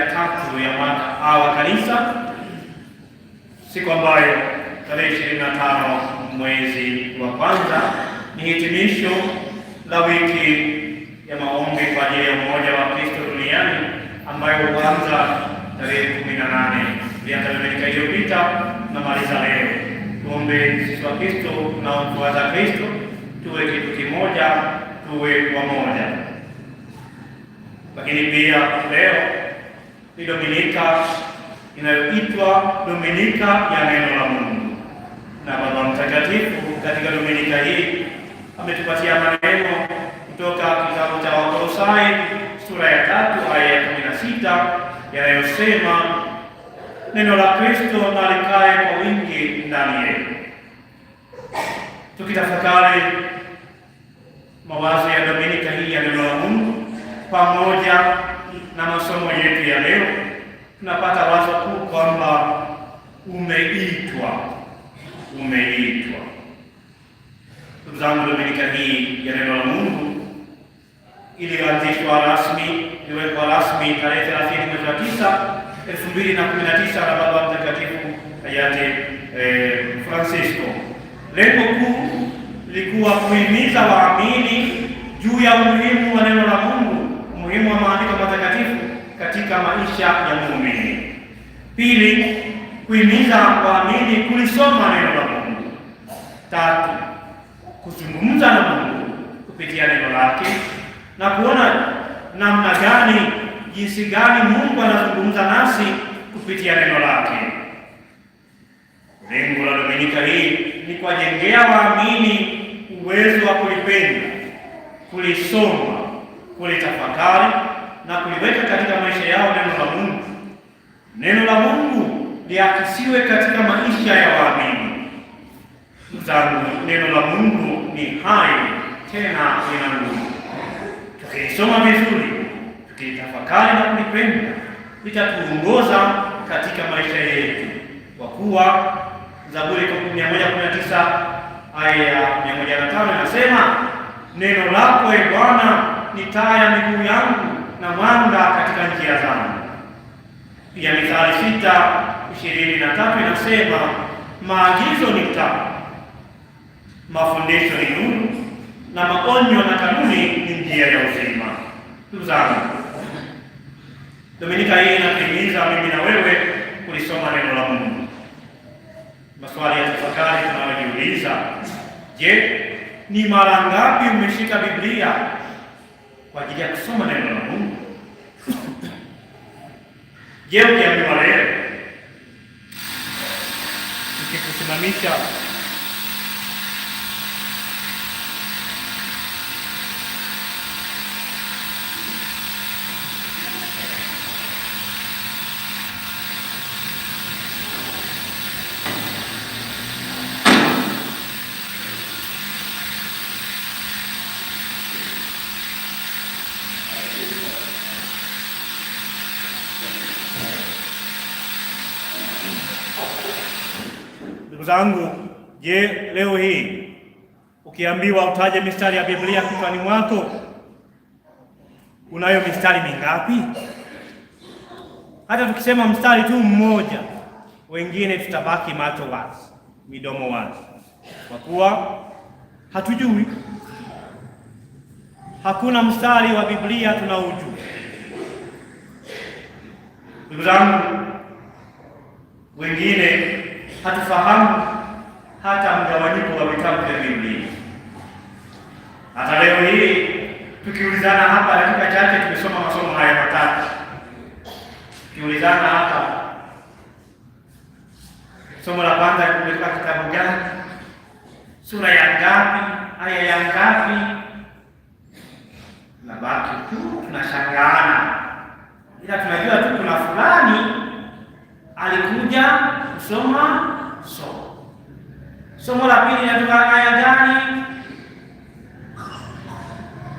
3 ya mwaka A wa kanisa, siku ambayo tarehe 25 mwezi wa kwanza ni hitimisho la wiki ya maombi kwa ajili ya umoja wa Kristo duniani ambayo huanza tarehe 18 ya Dominika iliyopita na maliza leo. Tuombe sisi wa Kristo tunaomfuata Kristo tuwe kitu kimoja, tuwe pamoja. Lakini pia leo ni Dominika inayoitwa Dominika ya Neno la Mungu, na Baba Mtakatifu katika Dominika hii ametupatia maneno kutoka kitabu cha Wakolosai sura ya 3 aya ya 16 yanayosema, neno la Kristo na likae kwa wingi ndani yetu. Tukitafakari mawazo ya Dominika hii ya neno la Mungu pamoja na masomo yetu ya leo, tunapata wazo kuu kwamba umeitwa. Ndugu zangu, Dominika hii ya neno la Mungu ilianzishwa rasmi, iliwekwa rasmi tarehe 30 mwezi wa 9 2019 na Baba Mtakatifu hayati Francisco. Lengo kuu lilikuwa kuhimiza waamini juu ya umuhimu wa neno la Mungu, umuhimu wa maandiko matakatifu katika maisha ya muumini. Pili, kuhimiza waamini kulisoma neno la Mungu. 3, kuzungumza na Mungu kupitia neno lake na kuona namna gani, jinsi gani Mungu anazungumza nasi kupitia neno lake. Lengo la Dominika hii ni kuwajengea waamini uwezo wa kulipenda, kulisoma, kulitafakari na kuliweka katika maisha yao neno la Mungu. Neno la Mungu liakisiwe katika maisha ya waamini. Ndugu zangu, neno la Mungu ni hai tena lina nguvu. Tukilisoma vizuri, tukitafakari na kulipenda, litatuongoza katika maisha yetu, kwa kuwa Zaburi 119 aya ya 105 inasema, neno lako e Bwana ni taa ya miguu yangu na mwanga katika njia zangu. Pia Mithali 6:23 inasema, maagizo ni taa, mafundisho ni nuru, na maonyo na kanuni ni njia ya uzima. Ndugu zangu, Dominika hii inatuhimiza mimi na wewe kulisoma neno la Mungu. Maswali ya tafakari tunayojiuliza: je, ni mara ngapi umeshika Biblia kwa ajili ya kusoma neno la Mungu? Je, ukiambiwa leo ukikusimamisha Ndugu zangu, je, leo hii ukiambiwa utaje mistari ya Biblia kichwani mwako, unayo mistari mingapi? Hata tukisema mstari tu mmoja, wengine tutabaki macho wazi, midomo wazi, kwa kuwa hatujui. Hakuna mstari wa Biblia tunaujua. Ndugu zangu, wengine hatufahamu hata mgawanyiko wa vitabu vya Biblia. Hata leo hii tukiulizana hapa dakika chache, tumesoma masomo haya matatu. Tukiulizana hapa, somo la kwanza kulikuwa kitabu gani, sura ya ngapi, aya ya ngapi? Na baki tu tunashangaana, ila tunajua tu kuna fulani alikuja kusoma somo la pili linatoka aya gani?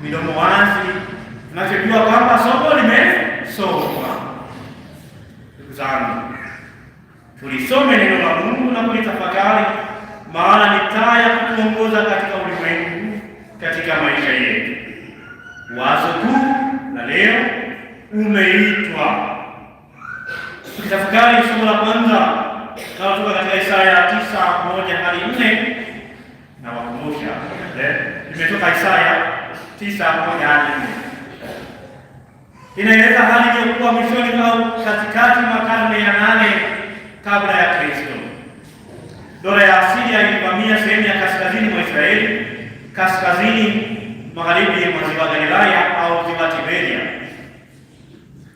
Midomo wazi, tunachojua kwamba somo limesomwa. Ndugu zangu, tulisome neno la Mungu na kulitafakari, maana ni taa ya kutuongoza katika ulimwengu, katika maisha yetu. Wazo kuu la leo, umeitwa. Tukitafakari somo la kwanza kutoka katika Isaya 9:1 hadi 4, na wakumbusha nimetoka Isaya 9:1 hadi 4. Inaeleza hali iliyokuwa mwishoni au katikati mwa karne ya 8 kabla ya Kristo. Dola ya Asiria ilivamia sehemu ya kaskazini mwa Israeli, kaskazini magharibi mwa ziwa Galilaya au ziwa Tiberia.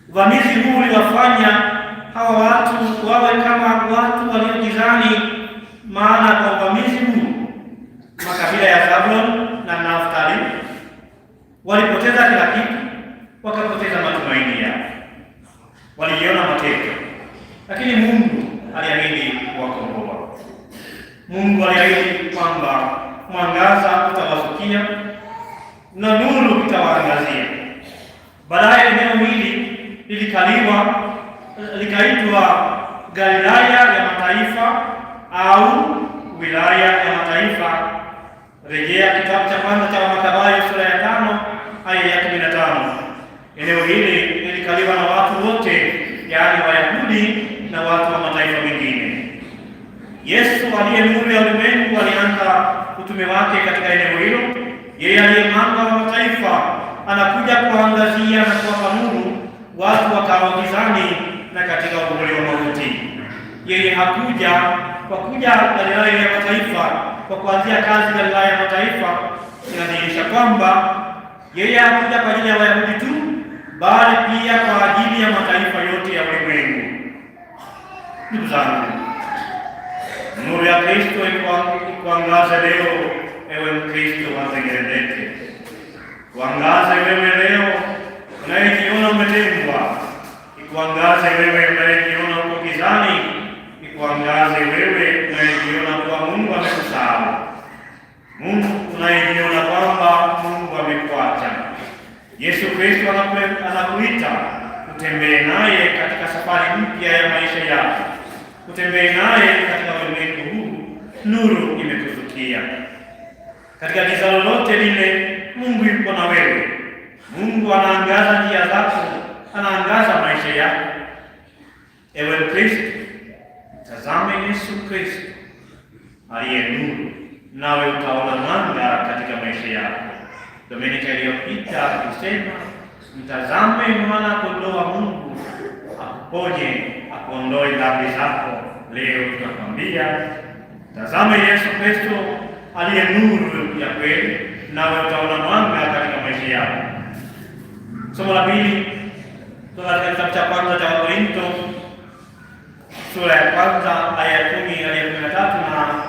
Uvamizi huu uliwafanya hawa watu wawe kama watu waliogizani, maana kwa uvamizi huu makabila ya Zabuloni na Naftali walipoteza kila kitu, wakapoteza matumaini yao, waliona mateka. Lakini Mungu aliahidi kuwakomboa. Mungu aliahidi kwamba mwangaza utawafikia na nuru itawaangazia. Baadaye eneo hili likaitwa Galilaya ya Mataifa au wilaya ya mataifa. Rejea kitabu cha kwanza cha Mathayo sura ya 5 aya ya 15. Eneo hili lilikaliwa na watu wote, yaani Wayahudi na watu wa mataifa mengine. Yesu aliye nuru ya ulimwengu alianza utume wake katika eneo hilo. Yeye aliye mwanga wa mataifa anakuja kuangazia na kuwapa nuru watu wakao gizani na katika uvuli wa mauti. Yeye hakuja kwa kuja Galilaya ya mataifa kwa kuanzia kazi Galilaya ya mataifa. Inadhihirisha kwamba yeye hakuja kwa ajili ya Wayahudi tu, bali pia kwa ajili ya mataifa yote ya ulimwengu. Ndugu zangu, nuru ya Kristo ikuangaze leo, ewe Mkristo wa Zengerendete. Kuangaze wewe leo unayejiona umetengwa, ikuangaze wewe unayejiona uko gizani, ikuangaze wewe unayejiona kuwa Mungu amekusahau, Mungu unayejiona kwamba Mungu amekuacha. Yesu Kristo anakuita utembee naye katika safari mpya ya maisha yako, utembee naye katika ulimwengu huu. Nuru imekufikia katika giza lolote lile. Mungu yuko na wewe. Mungu anaangaza njia zako, anaangaza maisha yako. Ewe Kristo, tazame Yesu Kristo aliye nuru, nawe utaona mwanga katika maisha yako. Dominika iliyopita kusema mtazame mwana kondoo wa Mungu, akuponye, akuondoe dhambi zako. Leo tunakwambia tazame Yesu Kristo aliye nuru ya kweli, nawe utaona mwanga katika maisha yako. Somo la pili kutoka kitabu cha kwanza cha Wakorintho sura ya kwanza aya ya 10 hadi 13 na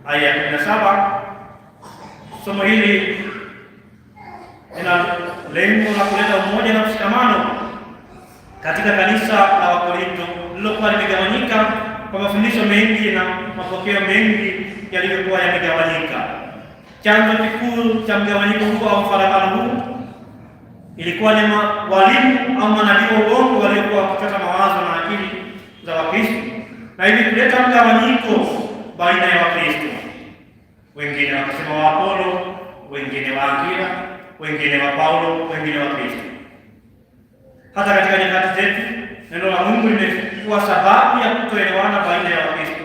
aya ya 17. Somo hili ina lengo la kuleta umoja na mshikamano katika kanisa la Wakorintho lilokuwa limegawanyika kwa mafundisho mengi na mapokeo mengi yaliyokuwa yamegawanyika. Chanzo kikuu cha mgawanyiko huu au farakano huu ilikuwa ni walimu au manabii wa uongo waliokuwa wakitata mawazo na akili za Wakristo, na hivi kuleta mgawanyiko baina ya Wakristo. Wengine wakasema wa Apolo, wengine wa Akila, wengine wa Paulo, wengine wa Kristo. Hata katika nyakati zetu neno la Mungu limekuwa sababu ya kutoelewana baina ya Wakristo.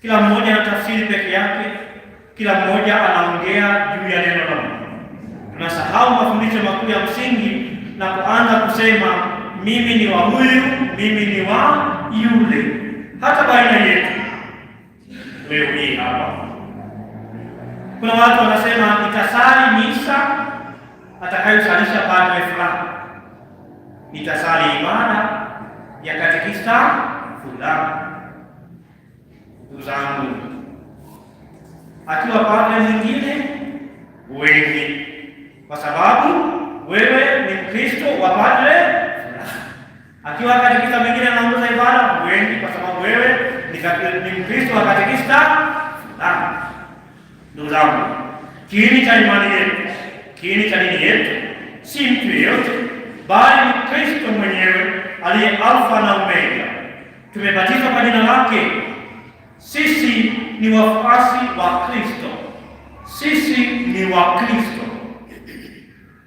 Kila mmoja ana tafsiri peke yake, kila mmoja anaongea juu ya neno la Mungu. Tunasahau mafundisho makuu ya msingi na kuanza kusema mimi ni wa huyu, mimi ni wa yule. Hata baina yetu leo hii hapa kuna watu wanasema nitasali misa atakayosalisha padre fulani, nitasali ibada ya katekista fulani. Ndugu zangu, akiwa padre mwingine wengi, kwa sababu wewe ni Mkristo wa padre fulani. Akiwa katekista mwingine anaongoza ibada wengi, kwa sababu wewe ni Mkristo wa katekista fulani. Ndugu zangu, kiini cha imani yetu, kiini cha dini yetu si mtu yeyote, bali ni Kristo mwenyewe aliye Alfa na Omega. Tumebatizwa kwa jina lake. Sisi ni wafuasi wa Kristo, sisi ni wa Kristo,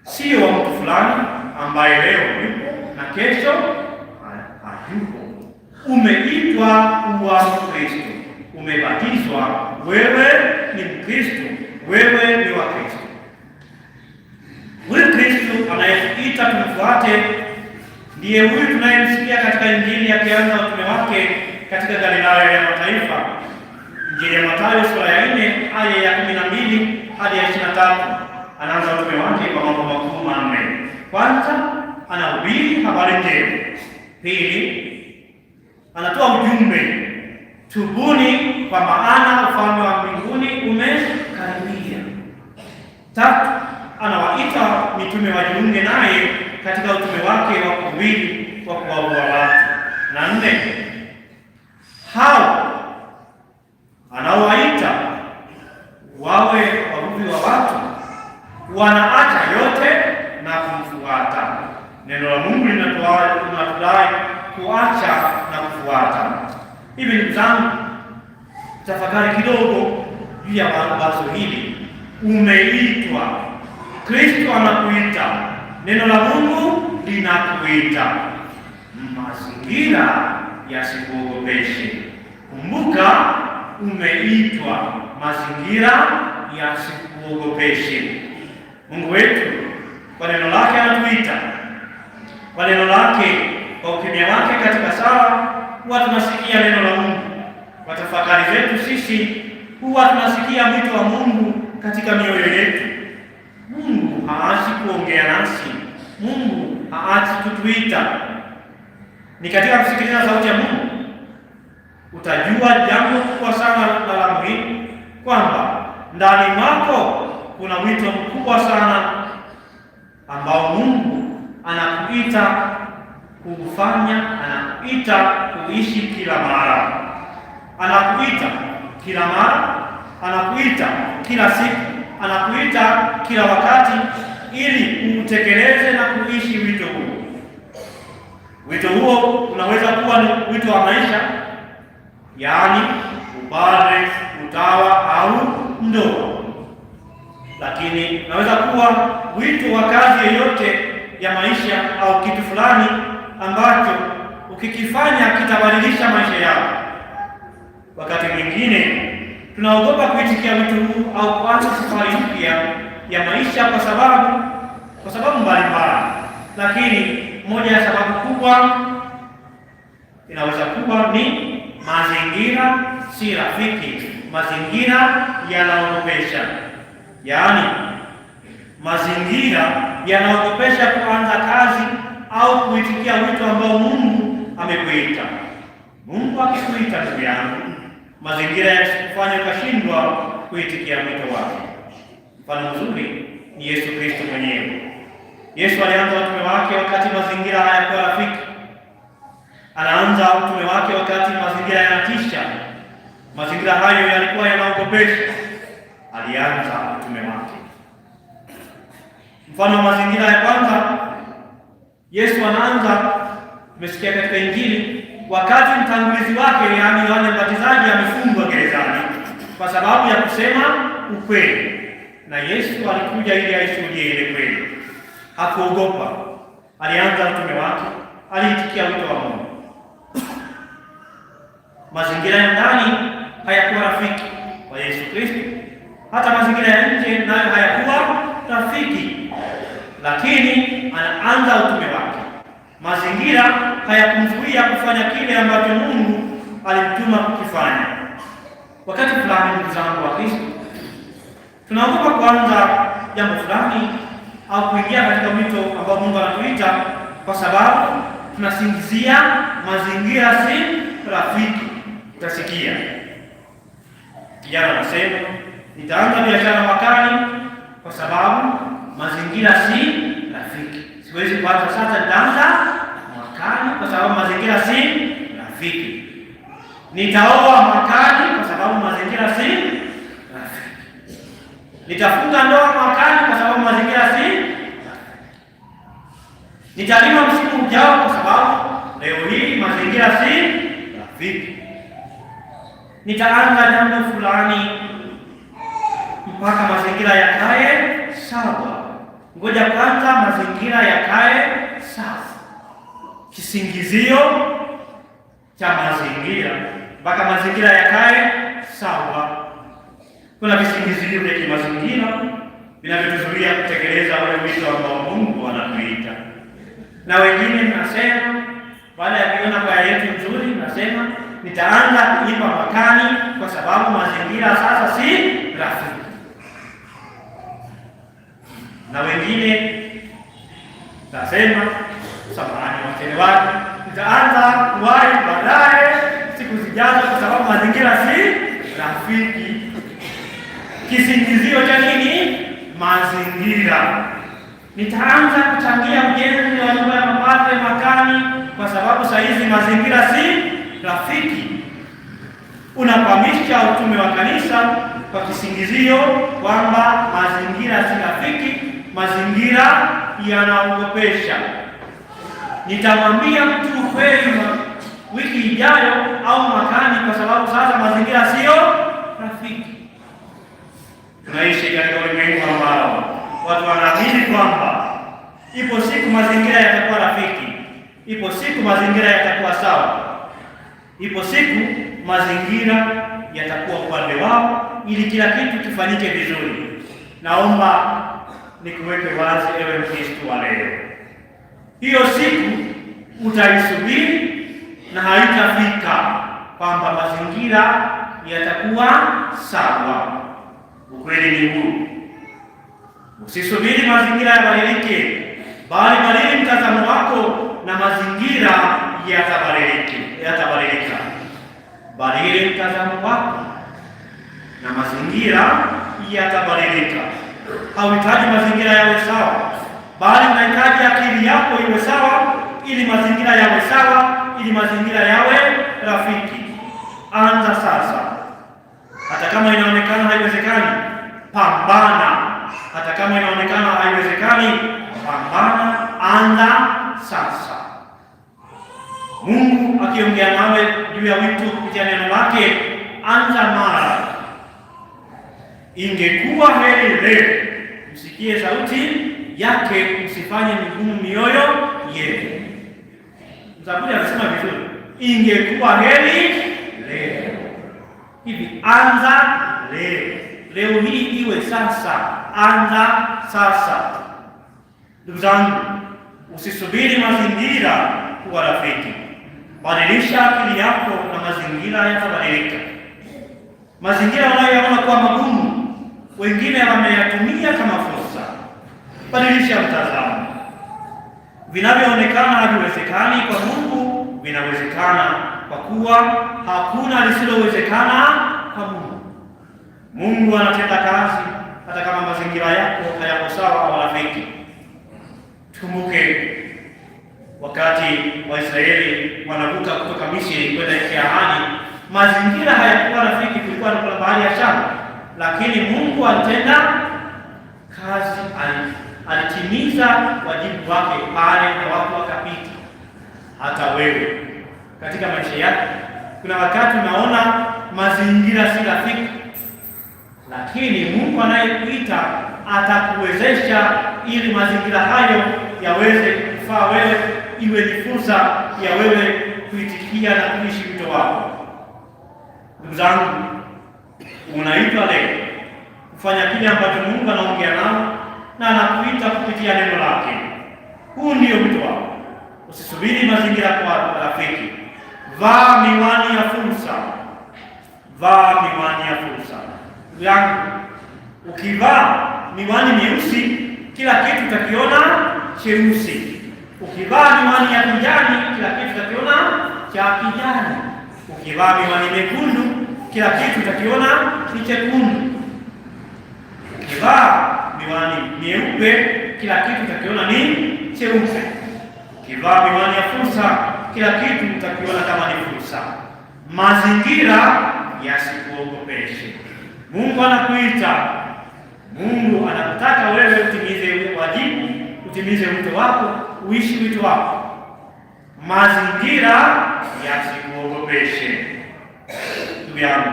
sio wa mtu fulani ambaye leo yupo na kesho hayupo. umeitwa kuwa Mkristo, umebatizwa, wewe ni Mkristo, wewe ni wa Kristo. Huyu Kristo anayetuita tumfuate ndiye huyu tunayemsikia katika Injili akianza utume wake katika Galilaya ya Mataifa. Injili ya Mathayo sura ya 4 aya ya 12 hadi ya 23. Anaanza utume wake kwa mambo makuu manne. Kwanza, anahubiri habari njema. Pili, anatoa ujumbe, tubuni kwa maana ufalme wa mbinguni umekaribia. Tatu, anawaita mitume wajiunge naye katika utume wake wa kuhubiri wa kuwaokoa watu. Na nne, hao anaowaita wawe wavuvi wa watu wanaacha yote na kumfuata. Neno la Mungu linatudai kuacha na kufuata. Hivi ndugu zangu, tafakari kidogo juu ya wazo hili. Umeitwa, Kristo anakuita, neno la Mungu linakuita. Mazingira yasikuogopeshe. Kumbuka, umeitwa, mazingira yasikuogopeshe. Mungu wetu kwa neno lake anatuita, kwa neno lake, kwa ukimya wake katika sala huwa tunasikia neno la Mungu. Kwa tafakari zetu sisi huwa tunasikia mwito wa Mungu katika mioyo yetu. Mungu haachi kuongea nasi, Mungu haachi kutuita. Ni katika kusikiliza sauti ya Mungu utajua jambo kubwa sana la muhimu, kwamba ndani mwako kuna wito mkubwa sana ambao Mungu anakuita kufanya, anakuita kuishi kila mara, anakuita kila mara, anakuita kila siku, anakuita kila wakati, ili utekeleze na kuishi wito huo. Wito huo unaweza kuwa ni wito wa maisha, yaani upadre, utawa au ndoa, lakini unaweza kuwa wito wa kazi yoyote ya maisha au kitu fulani ambacho ukikifanya kitabadilisha maisha yako. Wakati mwingine tunaogopa kuitikia wito huu au kuanza safari mpya ya maisha kwa sababu mbalimbali, lakini moja ya sababu kubwa inaweza kuwa ni mazingira si rafiki, mazingira yanaogopesha. Yaani mazingira yanaogopesha kuanza kazi au kuitikia wito ambao Mungu amekuita. Mungu akikuita, ndugu yangu, mazingira yasikufanya ukashindwa kuitikia wito wake. Mfano mzuri ni Yesu Kristo mwenyewe. Yesu alianza utume wake wakati mazingira hayakuwa rafiki. Anaanza utume wake wakati mazingira yanatisha, mazingira hayo yalikuwa yanaogopesha. Alianza utume wake. Mfano wa mazingira ya kwanza, Yesu anaanza, tumesikia katika Injili, wakati mtangulizi wake, yaani Yohana Mbatizaji, amefungwa gerezani kwa sababu ya kusema ukweli, na Yesu alikuja ili aishuhudie ile kweli. Hakuogopa, alianza utume wake, aliitikia wito wa Mungu. Mazingira ya ndani hayakuwa rafiki kwa Yesu Kristo, hata mazingira ya nje nayo hayakuwa rafiki, lakini anaanza utume wake. Mazingira hayakumzuia kufanya kile ambacho Mungu alimtuma kukifanya. Wakati fulani, ndugu zangu wa Kristo, tunaogopa kuanza jambo fulani au kuingia katika wito ambao Mungu anatuita kwa sababu tunasingizia mazingira si rafiki. Utasikia kijana anasema, nitaanza biashara mwakani kwa sababu mazingira si rafiki. Siwezi kuanza sasa, nitaanza mwakani kwa sababu mazingira si rafiki. Nitaoa mwakani kwa sababu mazingira si rafiki. Nitafunga ndoa mwakani kwa sababu mazingira si rafiki. Nitalima msimu ujao kwa sababu leo hii mazingira si rafiki. Nitaanza jambo fulani mpaka mazingira yakae sawa. Ngoja kwanza mazingira yakae sawa. Kisingizio cha mazingira mpaka mazingira yakae sawa. Kuna visingizio vya kimazingira vinavyotuzuia kutekeleza ule wito ambao Mungu anatuita. Na wengine mnasema, baada ya kuona kwaya yetu nzuri, mnasema nitaanza kuimba mwakani kwa sababu mazingira sasa si rafiki. Na wengine nasema, samahani wachelewaji, nitaanza kuwahi baadaye siku zijazo kwa sababu mazingira si rafiki. Kisingizio cha nini? Mazingira. Nitaanza kuchangia ujenzi wa nyumba ya mapadre mwakani kwa sababu saa hizi mazingira si rafiki. Unakwamisha utume wa kanisa kwa kisingizio kwamba mazingira si rafiki, mazingira yanaogopesha. Nitamwambia mtu kweli wiki ijayo au mwakani kwa sababu sasa mazingira sio rafiki. Tunaishi katika ulimwengu ambao watu wanaamini kwamba ipo siku mazingira yatakuwa rafiki, ipo siku mazingira yatakuwa sawa, ipo siku mazingira yatakuwa upande wao ili kila kitu kifanyike vizuri. Naomba nikuweke wazi, ewe Mkristo wa leo, hiyo siku utaisubiri na haitafika kwamba mazingira yatakuwa sawa. Ukweli ni huu: usisubiri mazingira yabadilike, bali badili mtazamo wako na mazingira yatabadilika. Badili mtazamo wako na mazingira yatabadilika. Hauhitaji mazingira yawe sawa, bali unahitaji akili yako iwe sawa ili mazingira yawe sawa, ili mazingira yawe rafiki. Anza sasa. Hata kama inaonekana haiwezekani, pambana. Hata kama inaonekana haiwezekani, pambana. Anza sasa. Mungu akiongea nawe juu ya wito kupitia neno lake, anza mara. Ingekuwa heri leo msikie sauti yake, msifanye migumu mioyo yenu. Mzaburi anasema vizuri, ingekuwa heri leo. Hivi anza leo. Leo hii iwe sasa. Anza sasa. Ndugu zangu, usisubiri mazingira kuwa rafiki. Badilisha akili yako na mazingira yatabadilika. Mazingira unayoyaona kuwa magumu, wengine wameyatumia kama fursa. Badilisha mtazamo. Vinavyoonekana haviwezekani kwa Mungu vinawezekana, kwa kuwa hakuna lisilowezekana kwa Mungu. Mungu anatenda kazi hata kama mazingira yako hayako sawa au rafiki. Tukumbuke wakati Waisraeli wanavuka kutoka Misri kwenda nchi ya ahadi, mazingira hayakuwa rafiki. Kulikuwa na bahari ya Shamu, lakini Mungu alitenda kazi, alitimiza wajibu wake pale na watu wakapita. Hata wewe katika maisha yako kuna wakati unaona mazingira si rafiki, lakini Mungu anayekuita atakuwezesha ili mazingira hayo yaweze kufaa wewe, iwe ni fursa ya wewe kuitikia na kuishi wito wako. Ndugu zangu, unaitwa leo kufanya kile ambacho Mungu anaongea nao na anakuita kupitia neno lake. Huu ndio wito wako. Usisubiri mazingira kwa rafiki. Vaa miwani ya fursa. Vaa miwani ya fursa. Ndugu yangu, ukivaa miwani myeusi, kila kitu utakiona cheusi. Ukivaa miwani ya kijani, kila kitu utakiona cha kijani. Ukivaa miwani mekundu, kila kitu utakiona ni chekundu. Ukivaa miwani nyeupe, kila kitu utakiona ni cheupe. Ukivaa miwani ya fursa, kila kitu utakiona kama ni fursa. Mazingira yasikuogopeshe. Mungu anakuita. Mungu anakutaka wewe utimize wajibu, utimize wito wako, uishi wito wako. Mazingira yasikuogopeshe. Ndugu yangu,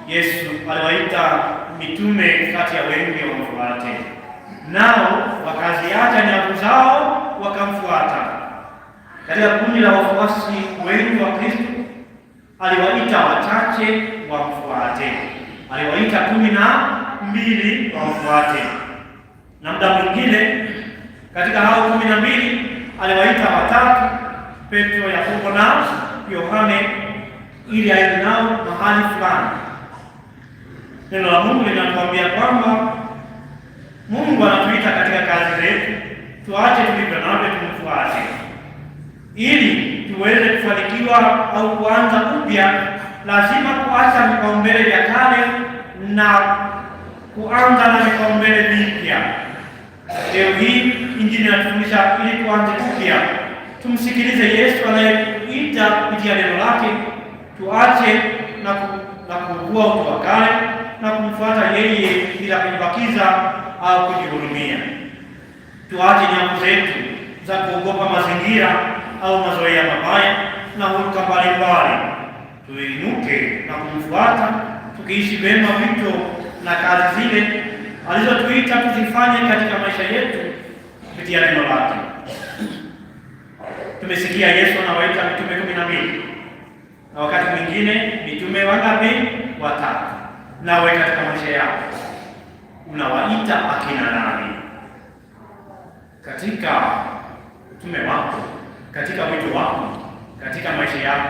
Yesu aliwaita mitume kati ya wengi wamfuate, nao wakaziacha nyavu zao wakamfuata. Katika kundi la wafuasi wengi aliwaita wachache wamfuate, aliwaita 12 wamfuate, na muda mwingine katika hao 12 aliwaita watatu, Petro, Yakobo na Yohane, ili aende nao mahali fulani. Neno la Mungu linatuambia kwamba Mungu anatuita katika kazi zetu, tuache tulivyo navyo tumfuate, ili tuweze kufanikiwa au kuanza upya. Lazima kuacha vipaumbele vya kale na kuanza na vipaumbele vipya. Leo hii Injili inatufundisha ili tuanze upya, tumsikilize Yesu anayeita kupitia neno lake, tuache na kuvua utu wa kale na kumfuata yeye bila kujibakiza au kujihurumia. Tuache nyavu zetu za kuogopa mazingira au mazoea mabaya na hulka mbalimbali, tuinuke na kumfuata, tukiishi vema wito na kazi zile alizotuita tuzifanye katika maisha yetu kupitia neno lake. Tumesikia Yesu anawaita mitume 12, na wakati mwingine mitume wangapi? Watatu. Nawe katika maisha yako unawaita akina nani? Katika utume wako, katika wito wako, katika maisha yako,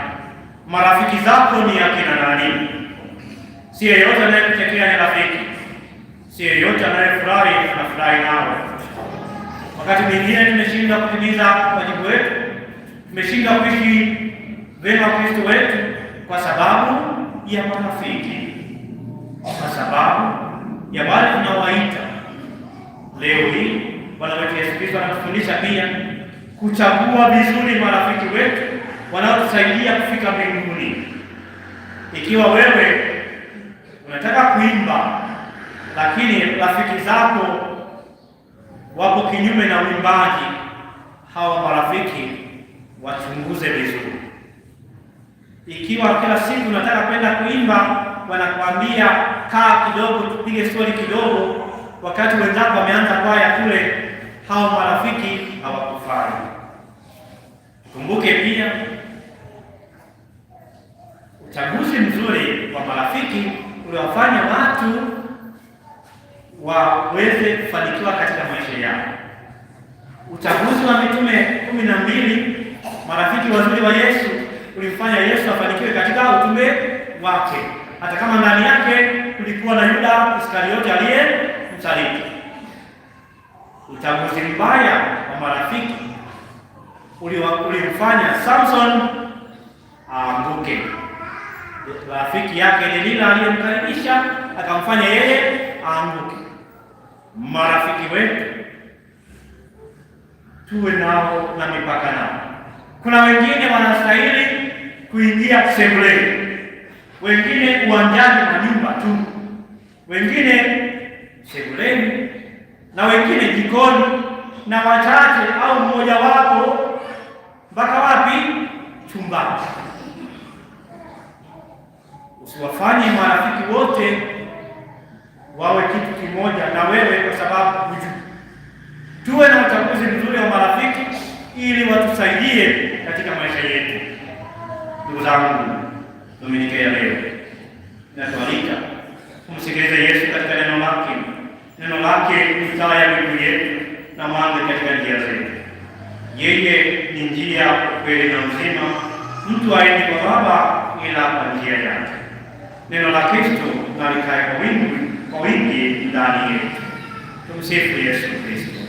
marafiki zako ni akina nani? Si yeyote anayekuchekea ni rafiki, si yeyote anayefurahi anafurahi nawe. Wakati mwingine tumeshindwa kutimiza wajibu wetu, tumeshindwa kuishi vema Kristo wetu kwa sababu ya marafiki, kwa sababu ya wale tunawaita. Leo hii Bwana wetu Yesu Kristo anatufundisha pia kuchagua vizuri marafiki wetu wanaotusaidia kufika mbinguni. Ikiwa wewe unataka kuimba lakini rafiki zako wapo kinyume na uimbaji, hawa marafiki wachunguze vizuri. Ikiwa kila siku unataka kwenda kuimba, wanakuambia kaa kidogo, tupige stori kidogo, wakati wenzako wameanza kwaya kule, hao marafiki hawakufai. Kumbuke pia uchaguzi mzuri wa marafiki uliwafanya watu waweze kufanikiwa katika maisha yao. Uchaguzi wa mitume 12, marafiki wazuri wa Yesu, ulimfanya Yesu afanikiwe katika utume wake, hata kama ndani yake kulikuwa na Yuda Iskariote aliyemsaliti. Uchaguzi mbaya wa marafiki ulimfanya Samson aanguke. Rafiki yake Delila aliyemkaribisha akamfanya yeye aanguke. Marafiki wetu tuwe nao na mipaka nao. Kuna wengine wanastahili kuingia sebuleni, wengine uwanjani na nyumba tu, wengine sebuleni na wengine jikoni, na wachache au mmoja wapo mpaka wapi? Chumbani. Usiwafanye marafiki wote wawe kitu kimoja na wewe kwa sababu hujui. Tuwe na uchaguzi mzuri wa marafiki ili watusaidie katika maisha yetu. Ndugu zangu, Dominika ya leo natualika kumsikiliza Yesu katika neno lake. Neno lake ni taa ya miguu yetu na mwanga katika njia zetu. Yeye ni njia, ukweli na uzima. Mtu haendi kwa Baba ila kwa njia yake. Neno la Kristo na likae kwa wingi ndani yetu. Tumsifu Yesu Kristo.